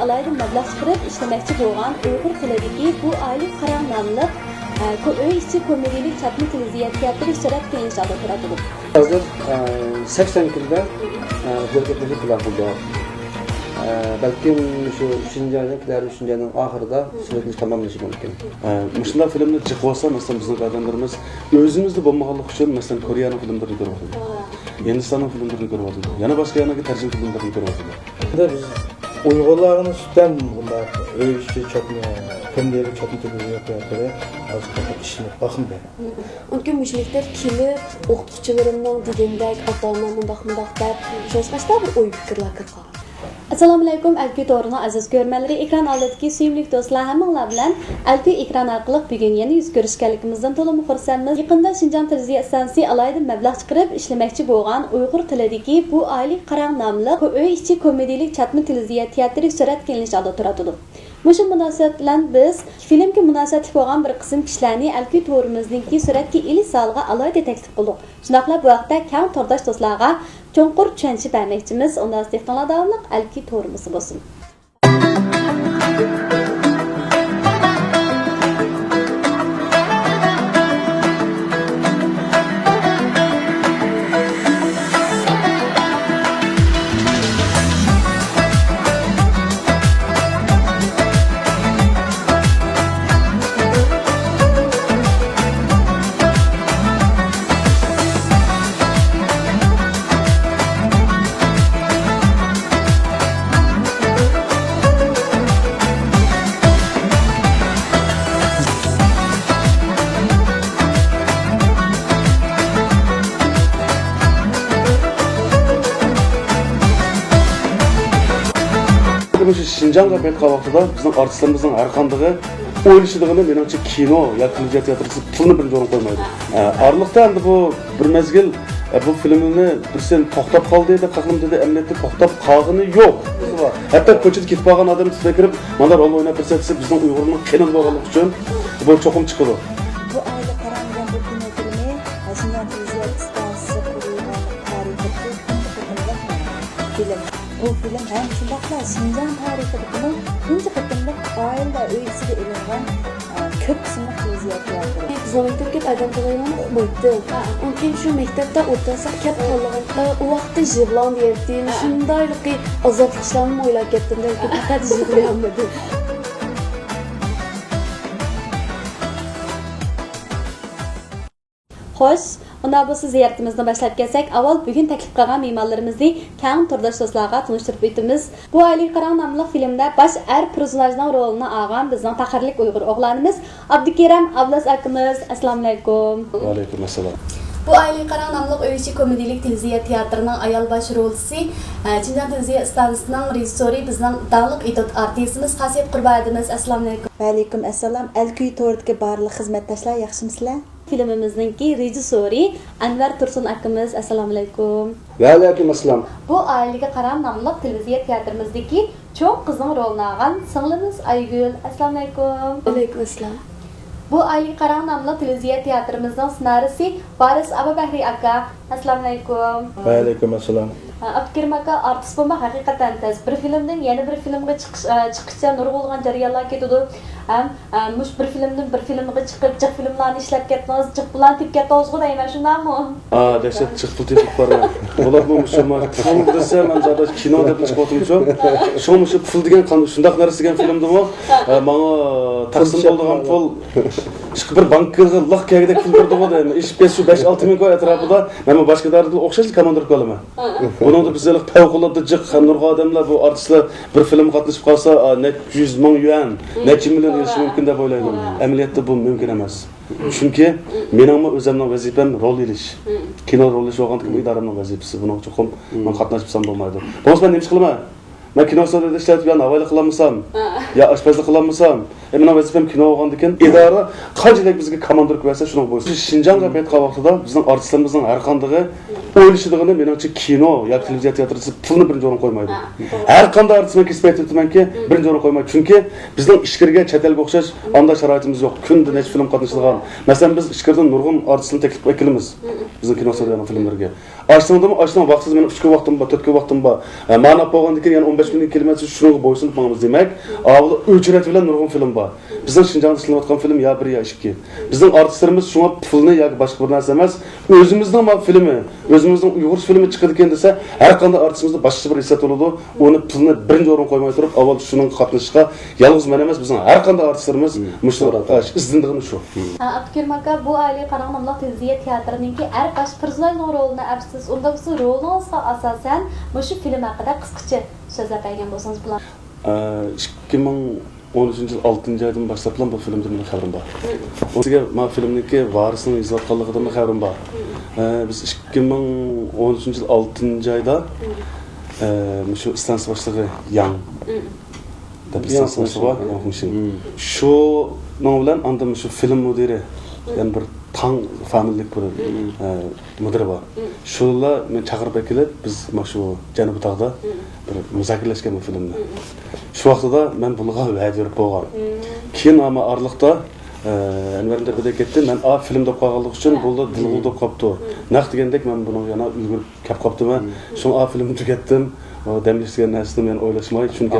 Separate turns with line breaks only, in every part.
alayda mablag' chiqarib ishlamoqchi bo'lgan Uyg'ur tilidagi bu oylik qarang nomli uy içi komedilik çatma televizyon tiyatro iştirak kengişada turadi.
Hazır 80 kunda hareketlilik bilan bo'ldi. Balkim shu 3-3 ayning oxirida suratni tamomlashi mumkin. Shunday filmni chiqib olsa, masalan bizning odamlarimiz o'zimizda bo'lmaganlik uchun masalan Koreyaning filmlarini ko'ryapti. Hindistonning filmlarini ko'ryapti. Yana boshqa yerlarga tarjima filmlarini ko'ryapti.
Biz Uyg'urlarning ustidan bunday uy içi çatma komedilik çatma televizyon tiyatro azıcık işini bakmdı.
Mümkün müşrikler kelib, o'qituvchilarimning degandek ota-ona mundaq deb shoshqashda bir o'y fikrlar qilgan. Assalomu alaykum Alki To'g'rining aziz ko'rmanlari, ekran oldidagi suyimli do'stlar hammanglar bilan Alki ekran orqali bugun yana yuz ko'rishganligimizdan to'liq xursandmiz. Yaqinda Xinjiang televiziya stansiyasi alayda mablag' chiqarib ishlamoqchi bo'lgan Uyg'ur tilidagi bu oylik qarang nomli uy içi komedilik çatma televizyon tiyatro surat kengishada turadi. Mushu munosabat bilan biz filmga munosabatli bo'lgan bir qism kishilarni Alki To'g'rimizningki suratga ilish solga alohida taklif qildik. Shunaqla bu vaqtda kang tordosh do'stlarga cho'nqur tushuncha bermoqchimiz. Unda istiqbollar davomli Alki To'g'rimiz bo'lsin.
Şinjan'ga belki vaqtida bizning artistlarimizning har qandig'i o'ylashadiganini menimcha kino yoki televizyon teatrisi pulni birinchi o'rin qo'ymaydi. Arliqda endi bu bir mezgil bu filmni bir sen to'xtab qoldi deb qaqlim dedi, amniyatda to'xtab qolgani yo'q. Hatto ko'chada ketib qolgan odam sizga kirib, mana rol o'ynab ko'rsatsa bizning Uyg'urning qiyin bo'lganligi uchun bu cho'qim chiqadi.
Bu oyda qarangan bu kino filmi Xinjiang televiziya stansiyasi qurilgan tarixidagi film. Bu film hem shundaqla Xinjiang tarixidagi tunji qatimliq oila uy ichida ilingan ko'p qismli televizyon teatri.
Zamanidagi adam qo'ygan o'qmaydi. Mumkin shu maktabda o'tirsa kep qolganda u vaqtda jig'lon deydi. Shundaylik azoblarni o'ylab ketdim, lekin faqat jig'layolmadim. Xo'sh, unda bu ziyoratimizni boshlab kelsak, avval bugun taklif qilgan mehmonlarimizni kang turdosh do'stlarga tanishtirib o'tamiz. Bu oylik qarang nomli filmda bosh personajning rolini olgan bizning taqirlik Uyg'ur o'g'lonimiz Abdukeram Avlas akamiz. Assalomu alaykum.
Va alaykum assalom.
Bu oylik qarang nomli uy içi komedilik televiziya teatrining ayol bosh rolchisi, Xinjiang televiziya stansiyasining rejissyori bizning davlat idot artistimiz Xasiyat Qurbonimiz. Assalomu alaykum.
Va alaykum assalom. Alki To'g'ridagi barliq xizmatdoshlar, yaxshimisizlar?
Filmimizningki rejissyori Anvar Tursun akamiz. Assalomu alaykum.
Va alaykum assalom.
Bu oylik qarang nomli televiziya teatrimizdagi cho'ng qizning rolini olgan singlimiz Aygul. Assalomu alaykum.
Alaykum assalom.
Bu oylik qarang nomli televiziya teatrimizning ssenariysi Boris Ababahri aka. Assalomu alaykum.
Va alaykum assalom.
Abdukerim aka artist bo'lmak haqiqatan tez. Bir filmdan yana bir filmga chiqishcha nurg'ulg'an jarayonlar ketadi. Mush bir filmdan bir filmga chiqib, jiq filmlarni ishlab ketdingiz, jiq bilan tip ketdingiz-ku deyman, shundaymi?
Dehshat jiq pul tepib borman. Bular bu musulmon pul desa men zaten kino deb chiqib o'tirdim. Shu pul degan qanday shundaq narsa degan filmdimi? Menga taqsim bo'lgan pul chiqib bir bankka liq kelgidek pul berdi-ku deyman. Ish 5-6 ming ko'y atrofida men boshqa darda o'xshash komandir qolaman. Buningda bizlar favqulodda jiq nurg'un odamlar bu artistlar bir film qatnashib qolsa, net 100 ming yuan, necha million yurishi mumkin deb o'ylayman. Amaliyotda bu mumkin emas. Chunki meningmi o'zimning vazifam rol elish. Kino rol elish bo'lgan idoramning vazifasi. Buning uchun men qatnashibsam bo'lmaydi. Bo'lmasa men nima qilaman? Men kino so'rida ishlatib yana avval qilamasam, yo oshpazlik qilamasam, men vazifam kino bo'lgandan keyin idora qanchalik bizga komandir qo'ysa shuni bo'lsin. Xinjiangga qaytgan vaqtida bizning artistlarimizning har qandig'i o'ylashadiganini menimcha kino yoki televiziya teatrisi pulni birinchi o'rin qo'ymaydi. Har qanday artist men kesib aytibmanki, birinchi o'rin qo'ymaydi. Chunki bizning ishqirga chet elga o'xshash anda sharoitimiz yo'q. Kunda necha film qatnashilgan. Masalan biz ishqirdan nurg'un artistlarni taklif qilamiz. Bizning kino so'raydigan filmlarga. Ashtamdimi? Ashtam vaqtsiz men 3 kun vaqtim bor, 4 kun vaqtim bor. Ma'no bo'lgandan keyin yana birleşmenin kelimesi şunu boysunlup mağımız demek. Ağlı ücret bilen nurgun film var. Bizim Şinjan'da işleniyotgan film ya 1 ya 2. Bizim artistlerimiz şuna pulni yoki boshqa bir narsa emas, o'zimizning filmi, o'zimizning Uyg'ur filmi chiqadi ekan desa, har qanday artistimizda boshqa bir hissat bo'ladi. Uni pulni birinchi o'rin qo'ymay turib, avval shuning qatnashishiga yolg'iz men emas, bizning har qanday artistlarimiz mushtarak izlandigini shu.
Abdukerim aka, bu Aile Qarang nomli televiziya teatrininki er baş personajning rolini absiz, unda bu rolingizga asosan shu film haqida qisqacha so'zlab bergan bo'lsangiz bular. 2013 yıl 6. aydan başlap bu filmden benim xabarim var. Sizga bu filmdeki varisini izlayotganligidan xabarim var. Biz 2013 yıl 6. ayda şu istansiya boshlig'i Yang deb istansiya boshlig'i var. Şu nom bilan andan şu film mudiri, yani bir tang familiylik bir müdiri var. Şular men chaqirib kelib, biz şu Janubiy tog'da bir muzokaralashgan bu filmni. Şu vaqtida men bunga va'da berib qo'ygan. Keyin ama araliqda Anvarning debida ketdi. Men a filmda qo'yganlik uchun bo'ldi dilg'ulda qolibdi. Naq degandek men buni yana ulgurib kelib qolibdim. Shu a filmni tugatdim. Demlashgan narsani men o'ylashmay, chunki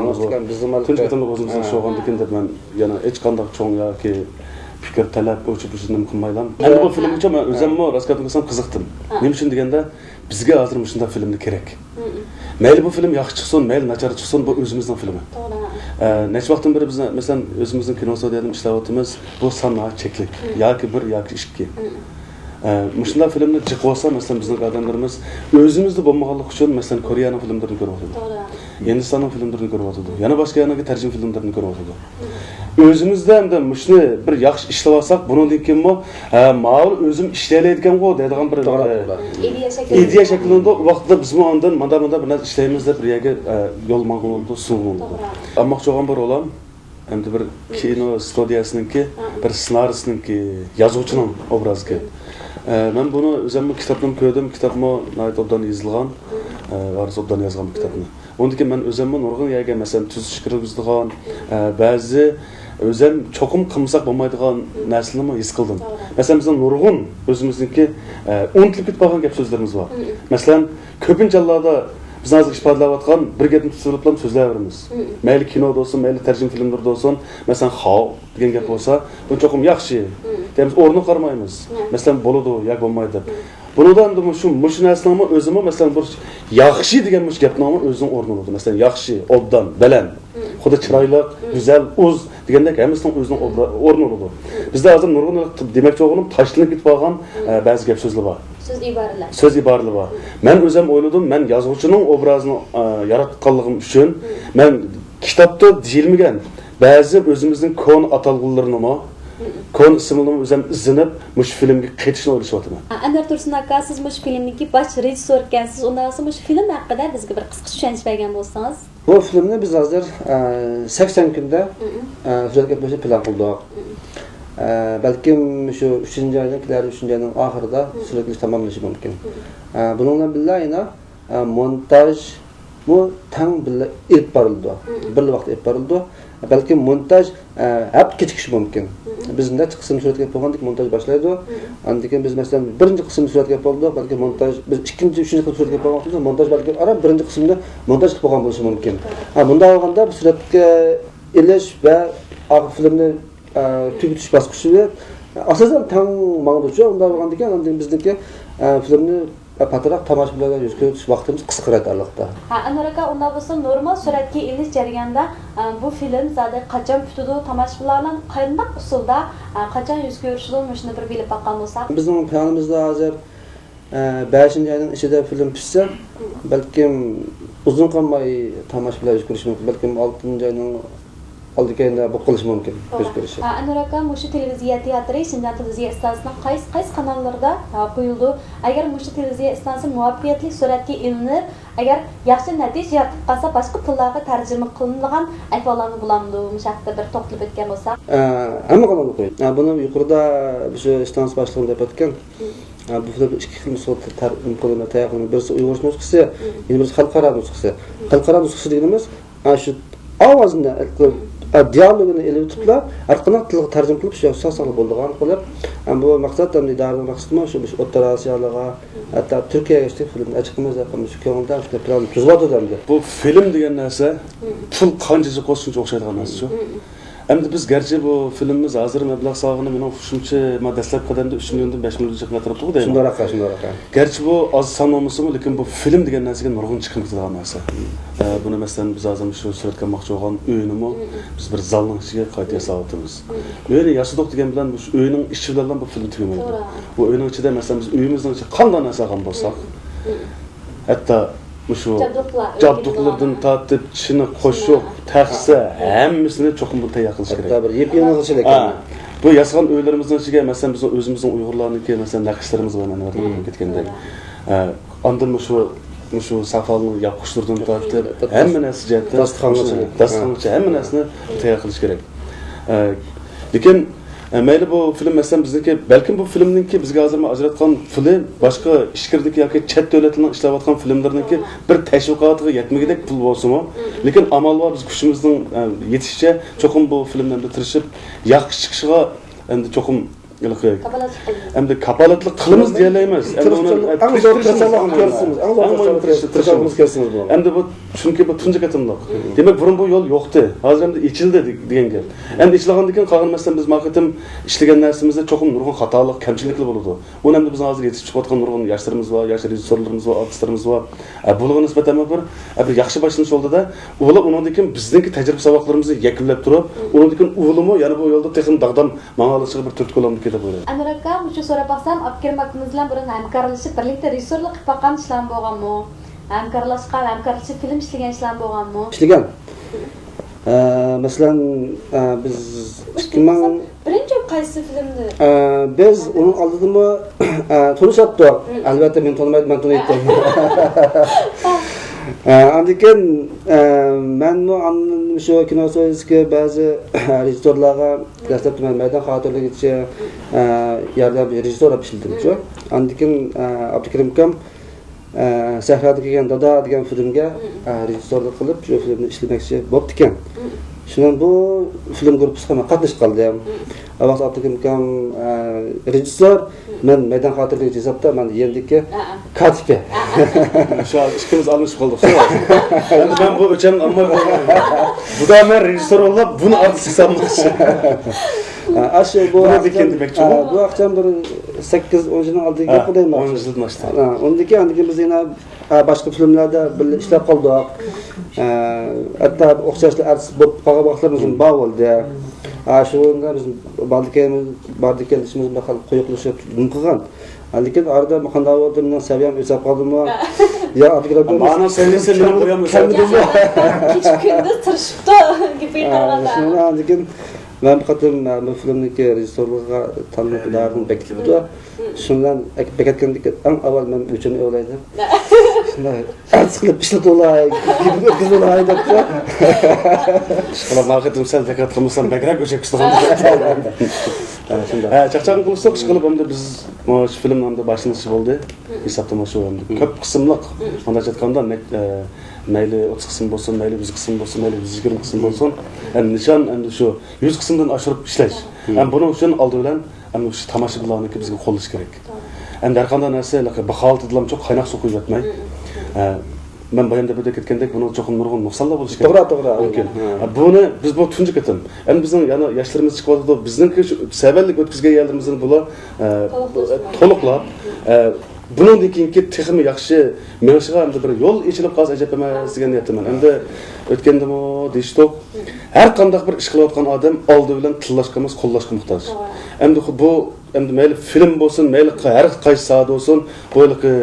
tunjatdan o'zimizga sho'g'andikin deb men yana hech qanday cho'ng yoki fikr talab o'chib-o'chishni qilmayman. Endi bu film uchun men o'zimmi raskatlasam qiziqdim. Nima uchun deganda bizga hozir shunday filmni kerak. Mayli bu film yaxshi chiqsin, mayli nachar chiqsin, bu o'zimizning filmi. Necha vaqtdan beri biz masalan o'zimizning kino studiyada ishlayotimiz, bu sanoat cheklik yoki 1 yoki 2. Shunday filmni chiqib olsa, masalan bizning odamlarimiz o'zimizda bo'lmaganlik uchun masalan Koreyaning filmlarini ko'ryapti. Hindistonning filmlarini ko'ryapti. Yana boshqa yana tarjima filmlarini ko'ryapti. O'zimizda hamda shuni bir yaxshi ishlab olsak, bundan keyinmi, ma'lum o'zim ishlaydigan-ku deydigan bir ideya shaklida vaqtida biz bundan mana bir narsa ishlaymiz deb bir yerga yo'l ma'qul bo'ldi, suv. Ammo cho'g'an bir olam, hamda bir kino studiyasiningki, bir ssenaristningki, yozuvchining obraziga. Men buni o'zimni kitobdan ko'rdim, kitobni nayt obdan yozilgan, varis obdan yozgan kitobni. Ondan keyin men o'zimni nurg'un yerga masalan tuzish kirgizdigan, ba'zi o'zim cho'qim qilmasak bo'lmaydigan narsalarni his qildim. Masalan bizning nurg'un o'zimizniki unutilib ketib qolgan gap so'zlarimiz bor. Masalan, ko'pincha hollarda biz hozir ifodalayotgan bir gapni tutilib so'zlayveramiz. Mayli kinoda bo'lsin, mayli tarjima filmlarda bo'lsin, masalan, "Xo" degan gap bo'lsa, bu cho'qim yaxshi. Deymiz, o'rni qaramaymiz. Masalan, bo'ladi yoki bo'lmaydi. Bundan da şu narsalarni o'zimni masalan bir yaxshi degan gapni o'zining o'rni bo'ladi. Masalan, yaxshi, obdan, baland, xudo chiroyli, go'zal, o'z degandek hammasining o'zining o'rni bo'ladi. Bizda hozir nurg'un demoqchi bo'lganim tashlanib ketib qolgan ba'zi gap so'zlar bor. Söz iboralar bor. Men o'zim o'yladim, men yozuvchining obrazini yaratganligim uchun men kitobda deyilmagan ba'zi o'zimizning kon atalg'ularini kon ismini o'zim izlanib, mush filmga qaytishni o'ylashyapman. Anvar Tursun aka, siz mush filmniki bosh rejissor ekansiz. Undan so'ng mush film haqida bizga bir qisqa tushuncha bergan bo'lsangiz.
Bu filmni biz hozir 80 kunda suratga qo'yish plan qildik. Balkim shu 3-oyning, 3-oyning oxirida suratga tamomlashi mumkin. Bununla birga yana montaj bu tang birga ilib borildi. Bir vaqt ilib borildi. Balki montaj hep kechikishi mumkin. Biz necha qism suratga qo'ygandik, montaj boshlaydi. Andan keyin biz masalan birinchi qism suratga qo'ydik, balki montaj biz ikkinchi, uchinchi qism suratga qo'yganmiz, montaj balki ara birinchi qismda montaj qilib qo'ygan bo'lishi mumkin. Bunda olganda bu suratga ilish va filmni tugutish bosqichi asosan tang ma'noda unda olganda keyin andan bizniki filmni patroq tomoshabinlarga yuz ko'rsatish vaqtimiz qisqaradi albatta.
Anvar aka, unda bo'lsa normal suratga ilish jarayonida bu film zada qachon tutadi, tomoshabinlardan qanday usulda qachon yuz ko'rishadi, shuni bir bilib baqqan bo'lsak.
Bizning planimizda hozir 5-oyning ichida film pishsa, balkim uzun qolmay tomoshabinlar yuz ko'rishi mumkin, balkim 6-oyning oldikenda bu qilish mumkin. Yuz ko'rishi.
Anvar aka, shu televiziya teatri, Şinjan televiziya stansiyasining qaysi kanallarda qo'yildi? Agar shu televiziya stansiyasi muvaffaqiyatli suratga ilinib, agar yaxshi natija qilsa, boshqa tillarga tarjima qilingan ahvollarni bulamdi, shu haqida bir to'xtalib o'tgan bo'lsak.
Hamma kanalda qo'ydi. Buni yuqorida shu stansiya boshlig'i deb aytgan. Bu film ikki xil imkoniyatlar tayyorlangan. Birisi Uyg'ur nusxasi, yana birisi xalqaro nusxasi. Xalqaro nusxasi deganimiz shu ovozni dialogini elib tutib, har qanday tilga tarjima qilib shu sasaqli bo'lgan qilib, bu maqsad ham idoraning maqsadimi shu O'rta Osiyoga, hatto Turkiyaga chiqib film chiqimiz yapamiz. Shu ko'ngildan shu plan tuzib o'tadi.
Bu film degan narsa pul qanchacha qo'shimcha o'xshaydigan narsa shu. Endi biz garchi bu filmimiz hozir mablag' sog'ini meni xushimcha ma dastlab qadamda 3 milliondan 5 millionga qatnab turdi deyman.
Shundoq.
Garchi bu oz son bo'lmasa-mu, lekin bu film degan narsaga nurg'un chiqim ketadigan narsa. Buni masalan biz hozir shu suratlamoqchi bo'lgan uyinimi biz bir zalning ichiga qayta yasayapmiz. Uyni yasadoq degan bilan bu uyning ichi bilan bu film tugamaydi. Bu uyning ichida masalan biz uyimizning ichida qanday narsa qilgan bo'lsak, hatto şu jabduqlardan tatib, chini qo'shib, taxsa, hammasini cho'qim bu tayyor qilish kerak.
Bir yep-yangi qilish kerak.
Bu yasagan uylarimizning ichiga masalan biz o'zimizning Uyg'urlarniki masalan naqshlarimiz bor mana ketgandek. Ondan şu safalni yoqishlardan tatib, hamma narsa jihatdan dasturxongacha hamma narsani tayyor qilish kerak. Lekin mayli bu film masalan bizniki balkim bu filmninki bizga hozir ajratgan film boshqa ishkirdagi yoki chet davlatlarning ishlayotgan filmlarniki bir tashviqotiga yetmagidek pul bo'lsa-mu, lekin amal bor biz kuchimizning yetishicha cho'qim bu filmlarni tirishib yaxshi chiqishiga endi cho'qim endi kapolatlik qilamiz deyalaymiz. Endi bu chunki bu tunji qatimliq. Demak, burun bu yo'l yo'qdi. Hozir endi ichildi degan gap. Endi ichilagandan keyin qolgan masalan biz maqatim ishlagan narsamizda cho'qim nurg'un xatolik, kamchiliklar bo'ladi. Uni endi biz hozir yetishib chiqayotgan nurg'un yoshlarimiz bor, yosh rejissyorlarimiz bor, artistlarimiz bor. Bularga nisbatan bir yaxshi boshlanish yo'lida ular undan keyin bizningki tajriba saboqlarimizni yakunlab turib, undan keyin ulimi yana bu yo'lda texnik dag'dan ma'nolishiga bir turtko'lamni ketib bo'ladi.
Anuraka, shu so'rab baxsam, Abkerim akamiz bilan burun hamkorlashib, birlikda rejissyorlik qilib boqqan ishlar bo'lganmi? Hamkorlashib film ishlagan ishlar bo'lganmi?
Ishlagan. Masalan, biz
birinchi qaysi filmni?
Biz uning oldidami tanishibdi. Albatta men tanimayman, men taniydim. Andiken men shu kinosoyizga ba'zi rejissyorlarga dastlab maydon xotirligicha yordam rejissyor olib ishladim shu. Andiken Abdukarim akam Sahrada kelgan Dada degan filmga rejissyorlik qilib shu filmni ishlamoqchi bo'lib ekan. Shundan bu film guruhiga qatnashib qoldim. Vaqt Abdukarim akam rejissyor, men maydon xotirligi hisobda men yendiki katiba.
Şu an ikimiz almışıp kaldık. Ben bu öçen ama bu da ben rejissör olup bunu artist sanmışım.
Aşağı bu akşam bir 8-10 yılın aldığı gibi değil mi?
10 yılın açtı.
Ondaki biz yine başka filmlerde bir işler kaldık. Hatta okşaşlı artist bu bağırlarımızın bağ oldu. Şu anda bizim bardıken işimiz bakalım koyukluşu mümkün. Lekin arada qanday bo'ldi saviyam o'sib qoldimi? Ya Abdukarim
ma'no seviyasi bilan qo'yamiz.
Kechki kunda tirishibdi gibi qilganlar.
Lekin men qatim bu filmniki rejissyorligiga tanlovlarni bekitibdi. Shundan bekatgandek eng avval men uchun o'ylaydim. Shunday arz qilib ishlat olay, biz olay deb.
Ishqilib maqatim sal bekat qilmasam bakrak o'chak qilgan. Chaqchaqni qilsak ish qilib endi biz shu filmning boshlanishi bo'ldi. Hisoblama shu endi ko'p qismliq. Unda aytganda mayli 30 qism bo'lsin, mayli 100 qism bo'lsin, mayli 120 qism bo'lsin. Endi nishon endi shu 100 qismdan oshirib ishlash. Buning uchun oldi bilan endi shu tomoshabinlarniki bizga qo'llash kerak. Endi har qanday narsa baholatidan çok qaynoq suv quyib yotmay. Ben bayanda burada ketgandek buni cho'qim nurg'un nuqsonlar bo'lishi kerak.
To'g'ri.
Mumkin. Buni biz bu tunji qatim. Endi bizning yana yoshlarimiz chiqyapti. Bizningki shu savallik o'tkazgan yerlarimizning bular to'liqlab buningdan keyingi texmi yaxshi menishiga endi bir yo'l ichilib qolsa ajab emas degan niyatdaman. Endi o'tgandimi deyishdik. Har qanday bir ish qilayotgan odam oldi bilan tillashqimiz, qo'llashga muhtoj. Endi bu endi mayli film bo'lsin, mayli har qaysi soat bo'lsin, bo'yliqi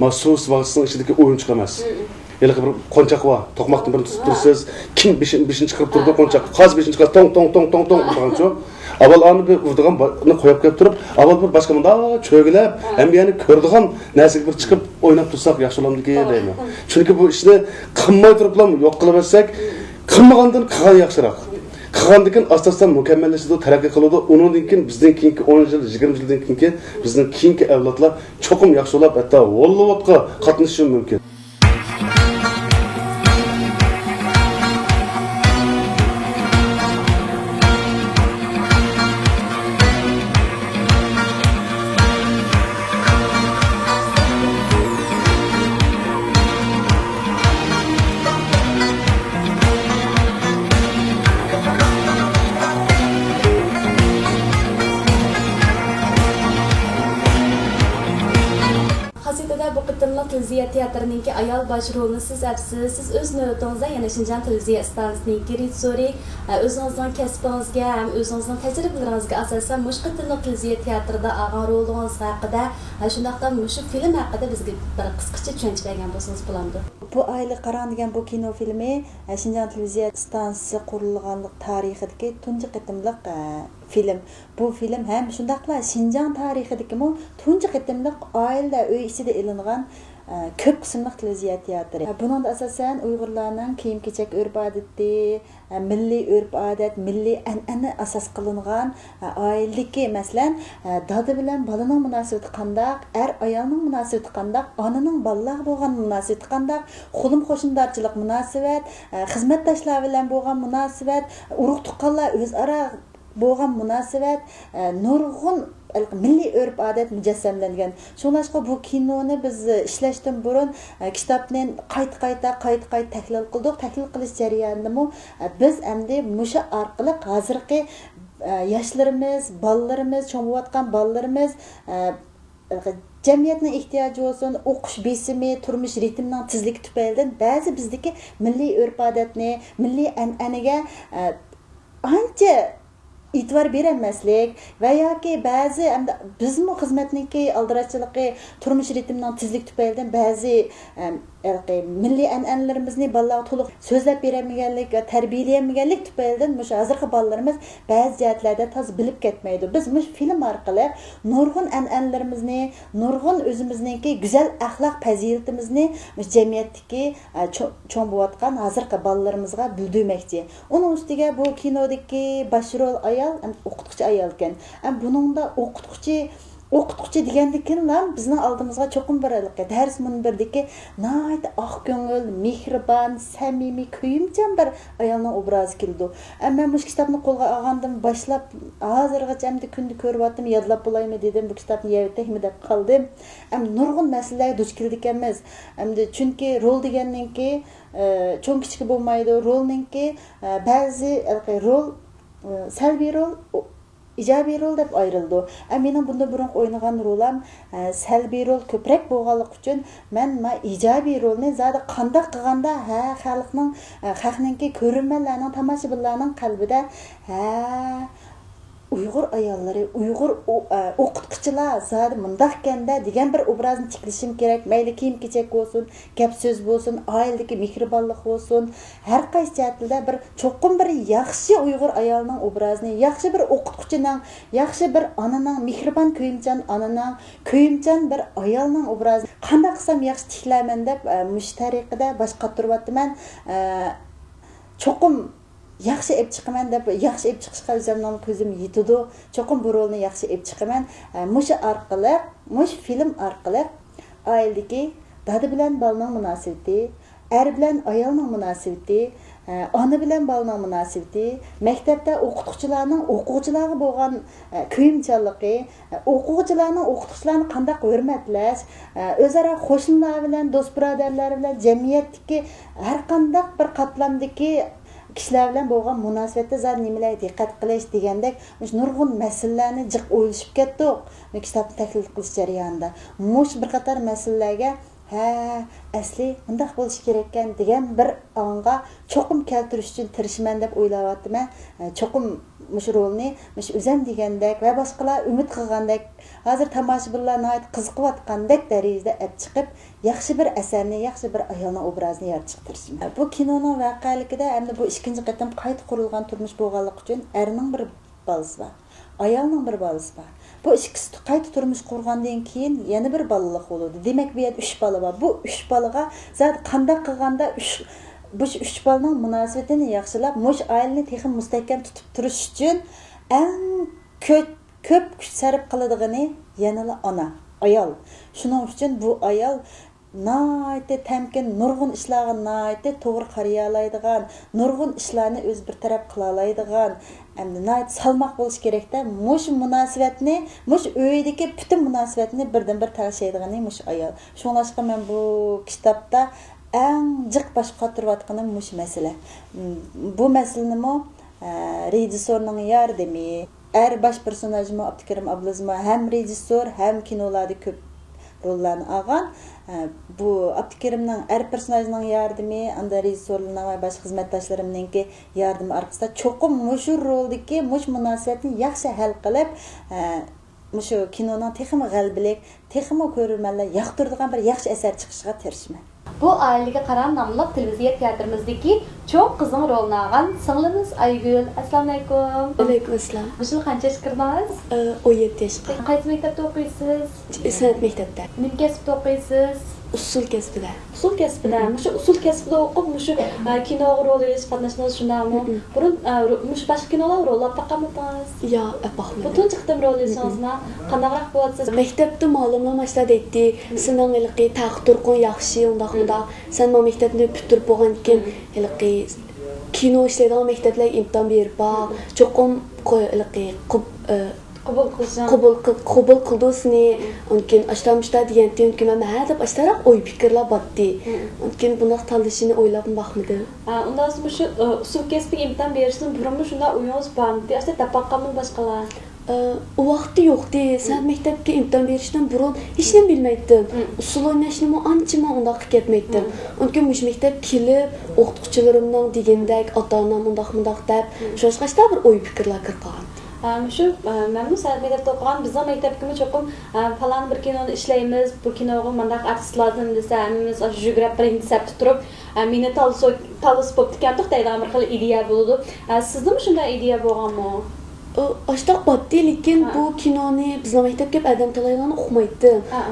maxsus vaqtning ichidagi o'yinchiq emas. Yılgı bir konçak var, tokmaktan birini tutup durursunuz, kim beşini çıkarıp durdu konçak, kaz beşini çıkarıp tong falan şu. Aval anı bir vurduğunu koyup durup, aval bir başka mında çögülep, hem yani kördüğün nesik bir çıkıp oynap dursak yaxşı olamdı ki değil mi? Çünkü bu işte kınmay duruplam yok kılıversak, kınmagandan kıgan yaxşırak. Kıgandıkın asasdan mükemmelleşti, terakki kılıyordu. Onun dinkin bizden kinki 10 yıl, 20 yıldan kinki bizden kinki evlatlar çokum yaxşı olap, hatta Hollywood'a katılışı mümkün.
televiziya teatrininki ayol bosh rolini siz apsiz. Siz o'z navbatingizda yana Şinjan televiziya stansiyasining rejissyori, o'zingizning kasbingizga ham o'zingizning tajribalaringizga asosan mushq tilli televiziya teatrida olgan rolingiz haqida, shundaqda shu film haqida bizga bir qisqacha tushuncha bergan bo'lsangiz bo'lamdi.
Bu ayli qaran degan bu kino filmi Şinjan televiziya stansiyasi qurilganlik tarixidagi tunji qitimliq film. Bu film ham shundaqla Şinjan tarixidagi tunji qitimliq oila uy ichida ilingan ko'p qismli televiziya teatri. Bunun asosan Uyg'urlarning kiyim-kechak urf-odati, milliy urf-odat, milliy an'ana asos qilingan oiladagi, masalan, dada bilan bolaning munosabati qandaq, ayolning munosabati qandaq, onaning bolalarga bo'lgan munosabati qandaq, xulim qo'shnidarchilik munosabat, xizmatdoshlar bilan bo'lgan munosabat, urug' tuqqanlar o'zaro bo'lgan munosabat, nurg'un milliy urf-odat mujassamlangan. Shunlashqa bu kinoni biz ishlashdan burun kitobni qayta tahlil qildik. Tahlil qilish jarayonida biz endi musha orqali hozirgi yoshlarimiz, bolalarimiz, cho'ng'ayotgan bolalarimiz jamiyatning ehtiyoji bo'lsin, o'qish besimi, turmush ritmining tezligi tufaylidan ba'zi bizdagi milliy urf-odatni, milliy an'anaga ancha e'tibor bermaslik va yoki ba'zi bizmi xizmatniki aldirachiligi turmush ritmining tezligi tufaylidan ba'zi milliy an'analarimizni bolalarga to'liq so'zlab beramaganlik va tarbiyalamaganlik tufaylidan mush hozirgi bolalarimiz ba'zi jihatlarda toz bilib ketmaydi. Biz mush film orqali nurg'un an'analarimizni, nurg'un o'zimizningki go'zal axloq fazilatimizni jamiyatdagi cho'ng bo'layotgan hozirgi bolalarimizga bildirmoqchi. Uning ustiga bu kinodagi boshrol ayol o'qituvchi ayol ekan. Buningda o'qituvchi degandikinlar bizning oldimizga cho'qim boradilar. Dars munbirdagi nayt oq ko'ngil, mehribon, samimiy, kuyimchan bir ayolning obrazi keldi. Men bu kitobni qo'lga olgandan boshlab hozirgacha hamda kunda ko'ryaptim, yodlab bo'laymi dedim, bu kitobni yeytaymi deb qoldim. Nurg'un masalalarga duch keldik emas. Chunki rol deganninki cho'ng kichik bo'lmaydi. Rolninki ba'zi rol salbiy rol, ijobiy rol deb ayrildi. Mening bunda burun o'ynagan rolim salbiy rol ko'proq bo'lganligi uchun men ijobiy rolni zada qanday qilganda xalqningki ko'rmanlarning, tomoshabinlarning qalbida Uyg'ur ayollari, Uyg'ur o'qituvchilar zada mundaq kanda degan bir obrazni tiklishim kerak. Mayli kiyim-kechak bo'lsin, gap so'z bo'lsin, oiladagi mehribonlik bo'lsin, har qaysi jihatda bir cho'qim bir yaxshi Uyg'ur ayolining obrazini, yaxshi bir o'qituvchining, yaxshi bir onaning, mehribon kuyimchan onaning, kuyimchan bir ayolning obrazini qanday qilsam yaxshi tiklaman deb mush tariqada bosh qottiryapman. Cho'qim yaxshi ep chiqaman deb yaxshi ep chiqishga o'zimning ko'zim yetadi. Cho'qim bu rolni yaxshi ep chiqaman. Mush film orqali oiladagi dada bilan bolaning munosabati, bilan ayolning munosabati, ona bilan bolaning munosabati, maktabda o'qituvchilarning o'quvchilarga bo'lgan kuyimchanligi, o'quvchilarning o'qituvchilarni qanday hurmatlash, o'zaro qo'shnilar bilan, do'st birodarlar bilan jamiyatdagi har qanday bir qatlamdagi kishilar bilan bo'lgan munosabatda zar nimalarga diqqat qilish degandek nurg'un masalalarni jiq o'ylashib ketdik. Kitobni tahlil qilish jarayonida mush bir qator masalalarga asli bundoq bo'lishi kerak ekan degan bir anga cho'qim keltirish uchun tirishman deb o'ylayapman. Cho'qim mush rolni o'zim degandek va boshqalar umid qilgandek hozir tomoshabinlar qiziqayotgandek darajada olib chiqib yaxshi bir asarni, yaxshi bir ayolning obrazini yaratib tirishman. Bu kinoning voqealigida endi bu ikkinchi qatam qayta qurilgan turmush bo'lganligi uchun erning bir bolasi bor, ayolning bir bolasi bor. Bu ikkisi qayta turmush qurgandan keyin yana bir bolalik bo'ladi. Demak, bu yerda 3 bola bor. Bu 3 bolaga zot qanday qilganda bu 3 bolaning munosabatini yaxshilab, mush oilani texnik mustahkam tutib turish uchun eng ko'p kuch sarf qiladigani yana ona, ayol. Shuning uchun bu ayol naite temkin nurg'un ishlarga naite to'g'ri qariya oladigan, nurg'un ishlarni o'z bir taraf qila oladigan, endi naite salmoq bo'lish kerakda. Mush munosabatni, mush uydagi butun munosabatni birdan-bir tashlaydigani mush ayol. Shunlashqa men bu kitobda eng jiq bosh qotirayotganim mush masala. Bu masalani rejissorning yordami, baş personajmi Abdukarim Ablazma hem rejissor hem kinolarda ko'p rollarni olgan. Bu Abdukerimning her personajning yordami, anda rejissyorlarning va boshqa xizmatdoshlarimningki yordami orqasida cho'qim mushu roldagi mush munosabatni yaxshi hal qilib, mushu kinoning texmi g'albilik, texmi ko'rurmanlar yoqtiradigan bir yaxshi asar chiqishiga tirishman.
Bu Ailəyə Qaram namlıq televiziya teatrimizdeki çok qızın rolunu alğan singilimiz Aygül. Assalamu alaykum.
Aleyküm assalam.
Bu yıl qancha yoshkirdingiz?
17 yaşqa.
Qaysi maktabda o'qiysiz?
San'at maktabida.
Nima kasbda o'qiysiz?
Usul kasbida.
Usul kasbida. Shu usul kasbida o'qib, shu kinoga rol olish, qatnashingiz shundaymi? Burun shu boshqa kinolar rollar taqamidingiz?
Ya, apaqmı.
Butun chiqdim rol olishingizmi? Qandayroq bo'lyapsiz?
Maktabda ma'lumlamalar aytdi. Sening ilqi taqdirqon yaxshi, undaq. Sen bu maktabni bitirib bo'lgan ekan, ilqi kino ishlaydigan maktablar imtihon berib baq. Cho'qim ilqi qabul qildisini, mumkin ashtamishda degandan mumkin men hadab ashtaroq o'y fikrlar botdi. Mumkin bunaq tanlashini o'ylab baxmidim.
Undan sonra shu usul kasbiga imtihon berishdan burunmi shunda uyingiz bormi? Asta tapaqqanmi boshqalar?
O vaqti yo'qdi. San'at maktabga imtihon berishdan burun hech nima bilmaydim. Usul o'ynashni ancha undaq ketmaydim. Mumkin mush maktab kelib, o'qituvchilarimning degandek, ota-onam undaq deb, shoshqashda bir o'y fikrlar kirgan.
Shu men san'at maktabida o'qigan bizning maktabga cho'qim falan bir kinoni ishlaymiz, bu kinoga mandaq artist lazım desa, biz jugurab birinchi safda turib, meni talos bo'lib ketgandik deydigan bir xil ideya bo'ldi. Sizda shunday ideya bo'lganmi?
Aştaq batdi, lekin bu kinoni bizning maktabga adam talaygan o'qimaydi.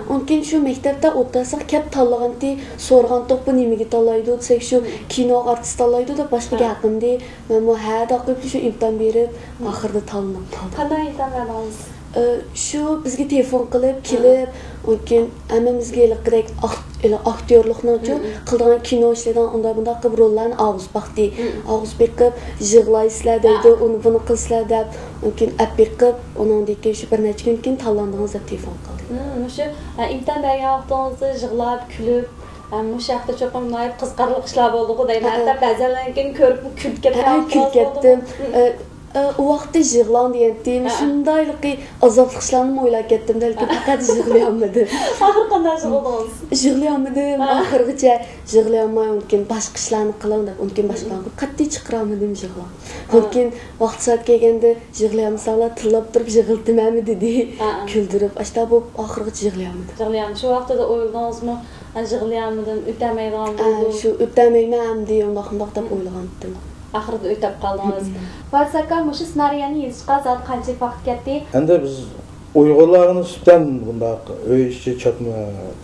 Mumkin shu maktabda o'qtasaq kep tanlaganti, so'rgan to'pni nimaga talaydi, desek shu kino artist talaydi deb boshqa gapimdi. Men bu hada qilib shu imtihon berib, oxirida tanlanib qoldim.
Qanday imtihon berdingiz?
Shu bizga telefon qilib, kelib, mumkin hammamizga kerak aktyorlikni uchun qilgan kino ishlaydigan unday bunday qilib rollarni og'iz baxdi. Og'iz beqib, yig'laysizlar deydi, uni buni qilsizlar deb, mumkin ap beqib, uningdagi shu bir necha kun keyin tanlandingiz deb telefon qildi.
Shu imtihon bergan vaqtingizda yig'lab, kulib, shu haqda cho'qim noyib qiziqarli ishlar bo'ldi-ku deyman. Hatto ba'zanlarga ko'rib kulib
ketdim. O vaqtda yig'lan degandim, shundayliqi azobli ishlarni o'ylab ketdim, lekin faqat yig'layolmadim.
Axir qanday yig'ladingiz?
Yig'layolmadim, oxirigacha yig'layolmay, mumkin boshqa ishlarni qilaman deb, mumkin boshqalarga qat'iy chiqarolmadim yig'lab. Mumkin vaqt soat kelganda yig'layamsanlar, tillab turib yig'iltimami dedi, kuldirib, ashta bu oxirigacha yig'layolmadim.
Yig'layam. Shu vaqtda o'yladingizmi? Yig'layolmadim, o'tamaydigan
bo'ldi. Shu o'tamayman deb, undaq deb o'ylagandim.
Axirida o'tab qoldingiz. Farsaka shu ssenariyni yozishga zot qancha vaqt ketdi?
Endi biz Uyg'urlarning ustidan bundaq uy ichi chatma,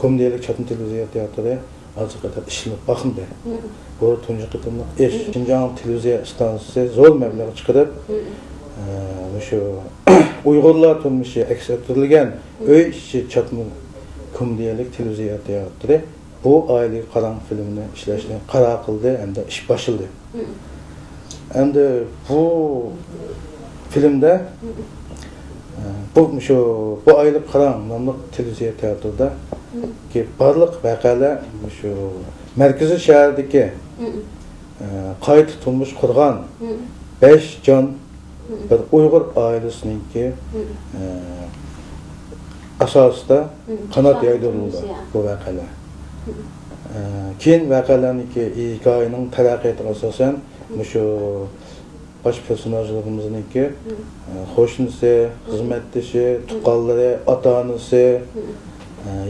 komediyalik chatma televiziya teatri hozir qadar ishlanib baxmdi. Bu tunji qitimliq ish. Xinjiang televiziya stansiyasi zo'r mablag' chiqarib, shu Uyg'urlar turmushi aks ettirilgan uy ichi chatma komediyalik televiziya teatri bu Ailəyə Qaram filmini ishlashni qaror qildi, endi ish boshladi. Endi bu filmda bu Ailəyə Qaram nomli televiziya teatrida ki barliq voqealar shu markaziy shahardagi qayta turmush qurgan 5 jon bir Uyg'ur oilasiningki asosida qanot yaydirildi bu voqealar. Keyin voqealarniki hikoyaning taraqqiyotiga asosan shu baş personajlarımızniki qo'shnisi, xizmatdoshi, tuqqanlari, ota-onasi,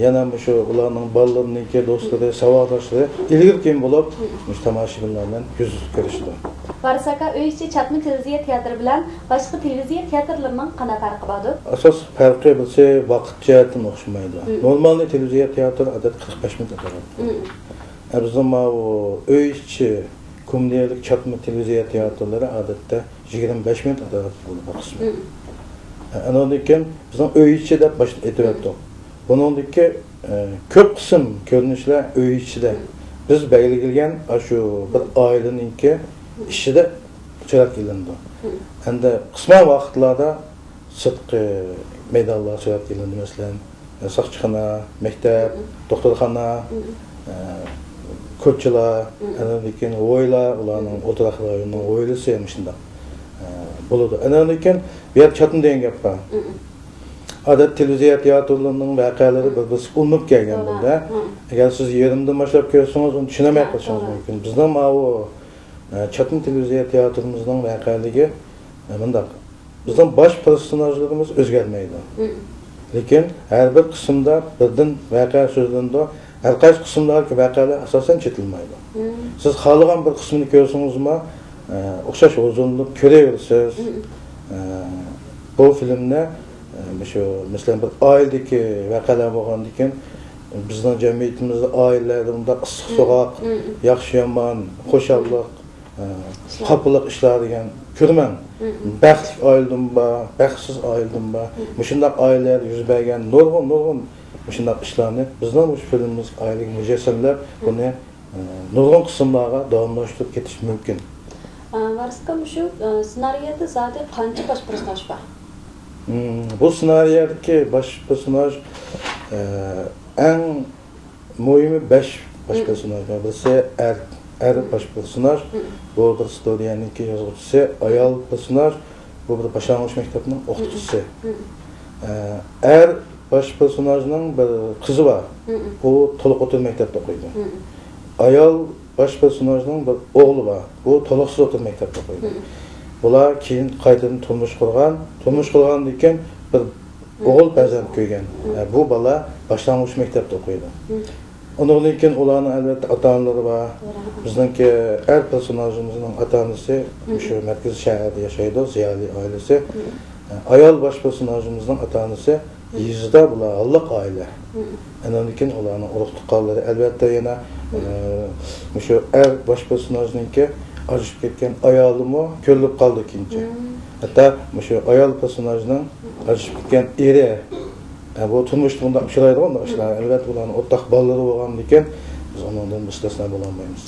yana shu ularning bolalarniki, do'stlari, savodoshlari ilgir keyin bo'lib, tomoshabinlar bilan yuz ko'rishdi.
Farsaka uy ichi chatma televiziya teatri bilan boshqa televiziya teatrlarining qanday farqi bor?
Asos farqi bo'lsa, vaqt jihatdan o'xshamaydi. Normal televiziya teatri odat 45 minut o'tadi. Bizning uy ichi komediyalik chatma televiziya teatrlari odatda 25 minut bo'lib qismi. Andan keyin bizning uy ichi deb boshqa aytib buningdagi ko'p qism ko'rinishlar uy ichida. Biz belgilagan shu bir oilaningki ishida chiroq ilindi. Endi qisman vaqtlarda sirtqi maydonlar chiroq ilindi, masalan, soqchixona, maktab, doktorxona, ko'chalar, andan keyin o'ylar, ularning o'tiraq rayonining o'ylisi ham shunday bo'ladi. Andan keyin bu yer chatma degan gap bor. Adat televiziya teatrlarının vakaları bir unup gelgen burada. Eğer siz yerimden başlap görürsünüz, onu düşünemeye kalışınız mümkün. Bizden o Çatın televiziya teatrımızın vakalığı bundak. Bizden baş personajlarımız özgermeydi. Lekin her bir kısımda birden vaka sözlerinde her kaç kısımdaki vakalar asasen çetilmeydi. Siz halagan bir kısmını görürsünüz ama okşaş uzunlup görüyorsunuz. Bu filmde mesela bir ailedeki vakalar bo'lgandan bizning cemiyetimizde ailelerinde ısık sokak, yaxşı yaman, xoşallık, kapılık işler degan ko'rman. Baxtli aildim ba, baxtsiz aildim ba. Shunday aileler yuz bergan nurg'un shunday ishlarni bizning bu filmimiz ailelik mujassamlab buni nurg'un qismlarga davomlashtirib ketish mumkin.
Varska şu senaryoda zaten qancha bosh personaj bor?
Bu senaryodagi baş personaj en muhimi 5 baş personaj var. Birisi er baş personaj, bu bir storya'nınki yazıcısı, ayal personaj, bu bir başlangıç mektebinin o'qituvchisi. Er baş personajının bir kızı var. Bu to'liq o'tir maktabda o'qiydi. Ayal baş personajının bir o'g'li var. Bu to'liqsiz o'tir maktabda o'qiydi. Bular keyin qaytadan turmush qurgandan keyin bir o'g'il farzand ko'rgan. Bu bola boshlang'ich maktabda o'qiydi. Ondan keyin ularning albatta ota-onalari bor. Bizningki er personajimizning ota-onasi shu markaziy shaharda yashaydi, ziyoli oilasi. Ayol baş personajimizning ota-onasi yezida bular alloq oila. Ondan keyin ularning urug' tuqqanlari albatta yana shu er baş personajninki ajib ketgan ayolimi ko'rib qoldi keyinchi. Hatta shu ayol personajning ajib ketgan eri bu turmushda bunday uchraydigan ishlar albatta ularning o'rtaq bolalari bo'lgandan keyin biz ondan mustasno bo'lolmaymiz.